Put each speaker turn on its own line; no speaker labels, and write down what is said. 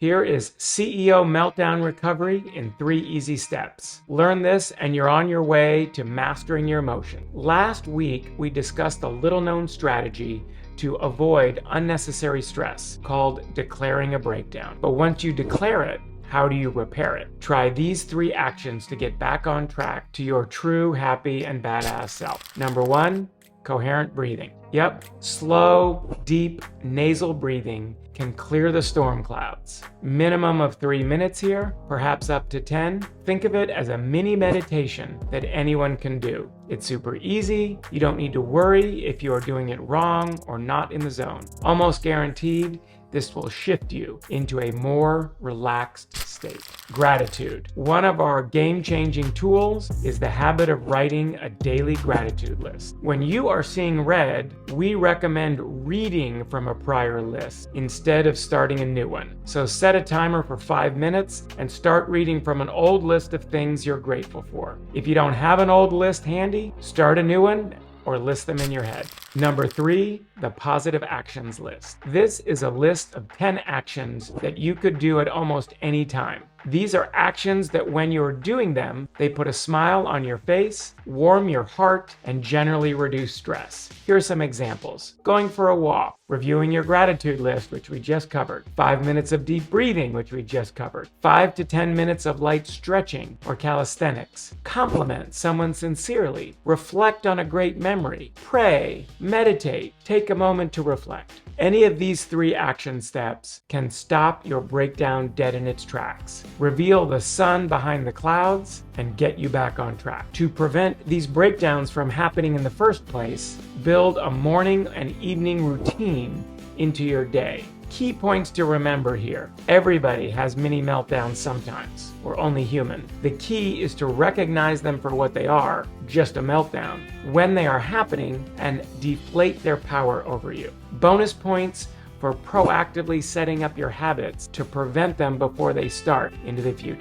Here is CEO Meltdown Recovery in 3 easy steps. Learn this and you're on your way to mastering your emotion. Last week, we discussed a little-known strategy to avoid unnecessary stress called declaring a breakdown. But once you declare it, how do you repair it? Try these 3 actions to get back on track to your true, happy, and badass self. Number 1, coherent breathing. Yep, slow, deep, nasal breathing can clear the storm clouds. Minimum of 3 minutes here, perhaps up to 10. Think of it as a mini meditation that anyone can do. It's super easy. You don't need to worry if you are doing it wrong or not in the zone. Almost guaranteed, this will shift you into a more relaxed state. Gratitude. One of our game-changing tools is the habit of writing a daily gratitude list. When you are seeing red, we recommend reading from a prior list instead of starting a new one. So set a timer for 5 minutes and start reading from an old list of things you're grateful for. If you don't have an old list handy, start a new one or list them in your head. Number 3, the positive actions list. This is a list of 10 actions that you could do at almost any time. These are actions that when you're doing them, they put a smile on your face, warm your heart, and generally reduce stress. Here are some examples. Going for a walk, reviewing your gratitude list, which we just covered, 5 minutes of deep breathing, which we just covered, 5 to 10 minutes of light stretching or calisthenics, compliment someone sincerely, reflect on a great memory, pray, meditate, take a moment to reflect. Any of these 3 action steps can stop your breakdown dead in its tracks, reveal the sun behind the clouds, and get you back on track. To prevent these breakdowns from happening in the first place, build a morning and evening routine into your day. Key points to remember here. Everybody has mini meltdowns sometimes. We're only human. The key is to recognize them for what they are, just a meltdown, when they are happening, and deflate their power over you. Bonus points for proactively setting up your habits to prevent them before they start into the future.